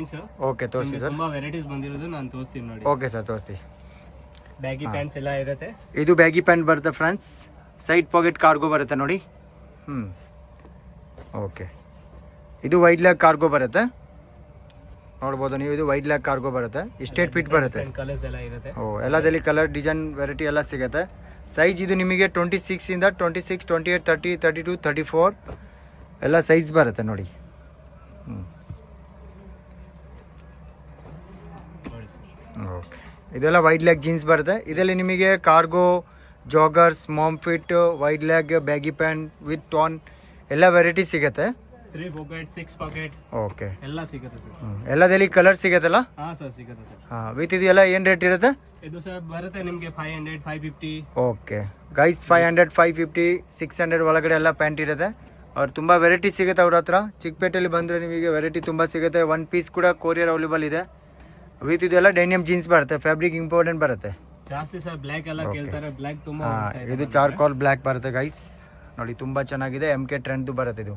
Jeans. Okay ತೋರಿಸಿ sir. ತುಂಬಾ varieties ಬಂದಿರೋದು ನಾನು ತೋರಿಸ್ತೀನಿ ನೋಡಿ. ಓಕೆ ಸರ್ ತೋರಿಸಿ. ಬ್ಯಾಗಿ ಪ್ಯಾಂಟ್ಸ್ ಎಲ್ಲ ಇರುತ್ತೆ. ಇದು ಬ್ಯಾಗಿ ಪ್ಯಾಂಟ್ ಬರುತ್ತೆ ಫ್ರೆಂಡ್ಸ್, ಸೈಡ್ ಪಾಕೆಟ್ ಕಾರ್ಗೋ ಬರುತ್ತೆ ನೋಡಿ. ಓಕೆ, ಇದು ವೈಡ್ ಲೆಗ್ ಕಾರ್ಗೋ ಬರುತ್ತೆ, ನೋಡ್ಬೋದು ನೀವು. ಇದು ವೈಡ್ ಲೆಗ್ ಕಾರ್ಗೋ ಬರುತ್ತೆ, ಸ್ಟ್ರೇಟ್ ಫಿಟ್ ಬರುತ್ತೆ. ಕಲರ್ಸ್ ಎಲ್ಲ ಇರುತ್ತೆ. ಎಲ್ಲದಲ್ಲಿ ಕಲರ್ ಡಿಸೈನ್ ವೆರೈಟಿ ಎಲ್ಲ ಸಿಗುತ್ತೆ. ಸೈಜ್ ಇದು ನಿಮಗೆ 26 ಇಂದ 26, 28, 30, 32, 34 ಎಲ್ಲ ಸೈಜ್ ಬರುತ್ತೆ ನೋಡಿ. ಓಕೆ, ಇದೆಲ್ಲ ವೈಡ್ ಲೆಗ್ ಜೀನ್ಸ್ ಬರುತ್ತೆ. ಇದರಲ್ಲಿ ನಿಮಗೆ cargo, joggers, mom fit, wide leg, baggy pant with ton ಎಲ್ಲ ವೆರೈಟಿ ಸಿಗುತ್ತೆ. 3 ಪಾಕೆಟ್, 6 ಪಾಕೆಟ್ ಓಕೆ ಎಲ್ಲ ಸಿಗುತ್ತೆ ಸರ್. ಎಲ್ಲದಲ್ಲಿ ಕಲರ್ ಸಿಗುತ್ತಲ್ಲ? ಹಾಂ ಸರ್ ಸಿಗುತ್ತೆ ಸರ್. ವಿತ್ ಇದೆಲ್ಲ ಏನು ರೇಟ್ ಇರುತ್ತೆ? ಇದು ಸರ್ ಬರುತ್ತೆ ನಿಮಗೆ 500, 550. ಓಕೆ ಗೈಸ್, 500, 550, 600 ಒಳಗಡೆ ಎಲ್ಲ ಪ್ಯಾಂಟ್ ಇರುತ್ತೆ. ಅವ್ರು ತುಂಬ ವೆರೈಟಿ ಸಿಗುತ್ತೆ ಅವ್ರ ಹತ್ರ. ಚಿಕ್ಕಪೇಟೆಯಲ್ಲಿ ಬಂದರೆ ನಿಮಗೆ ವೆರೈಟಿ ತುಂಬ ಸಿಗುತ್ತೆ. 1 ಪೀಸ್ ಕೂಡ ಕೊರಿಯರ್ ಅವೈಲೇಬಲ್ ಇದೆ. ವಿತ್ ಇದೆಲ್ಲ ಡೈನಿಯಮ್ ಜೀನ್ಸ್ ಬರುತ್ತೆ, ಫ್ಯಾಬ್ರಿಕ್ ಇಂಪಾರ್ಟೆಂಟ್ ಬರುತ್ತೆ ಜಾಸ್ತಿ ಸರ್. ಬ್ಲ್ಯಾಕ್ ಎಲ್ಲ ಕೇಳ್ತಾರೆ, ಬ್ಲ್ಯಾಕ್ ತುಂಬ. ಇದು ಚಾರ್ಕೋಲ್ ಬ್ಲ್ಯಾಕ್ ಬರುತ್ತೆ ಗೈಸ್ ನೋಡಿ, ತುಂಬ ಚೆನ್ನಾಗಿದೆ. MK ಟ್ರೆಂಡ್ ಬರುತ್ತೆ ಇದು.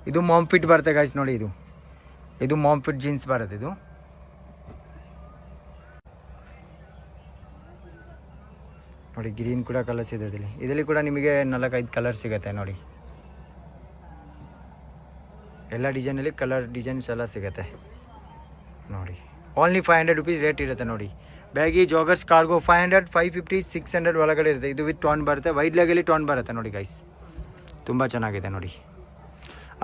ಇದು ಮಾಮ್ ಫಿಟ್ ಬರುತ್ತೆ ಗೈಸ್ ನೋಡಿ. ಇದು ಮಾಮ್ ಫಿಟ್ ಜೀನ್ಸ್ ಬರುತ್ತೆ. ಇದು ನೋಡಿ, ಗ್ರೀನ್ ಕೂಡ ಕಲರ್ಸ್ ಇದೆ ಇದರಲ್ಲಿ ಕೂಡ ನಿಮಗೆ 4-5 ಕಲರ್ ಸಿಗುತ್ತೆ ನೋಡಿ. ಎಲ್ಲ ಡಿಸೈನಲ್ಲಿ ಕಲರ್ ಡಿಸೈನ್ಸ್ ಎಲ್ಲ ಸಿಗುತ್ತೆ ನೋಡಿ. ಓನ್ಲಿ 500 ರುಪೀಸ್ ರೇಟ್ ಇರುತ್ತೆ ನೋಡಿ. ಬ್ಯಾಗಿ, ಜಾಗರ್ಸ್, ಕಾರ್ಗೋ 500, 550, 600 ಒಳಗಡೆ ಇರುತ್ತೆ. ಇದು ವಿತ್ ಟಾನ್ ಬರುತ್ತೆ, ವೈಡ್ ಲೆಗಲ್ಲಿ ಟಾನ್ ಬರುತ್ತೆ ನೋಡಿ ಗೈಸ್. ತುಂಬ ಚೆನ್ನಾಗಿದೆ ನೋಡಿ.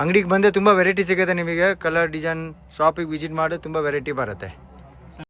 ಅಂಗಡಿಗೆ ಬಂದರೆ ತುಂಬ ವೆರೈಟಿ ಸಿಗುತ್ತೆ ನಿಮಗೆ. ಕಲರ್ ಡಿಸೈನ್ ಶಾಪಿಗೆ ವಿಸಿಟ್ ಮಾಡಿ ತುಂಬ ವೆರೈಟಿ ಬರುತ್ತೆ.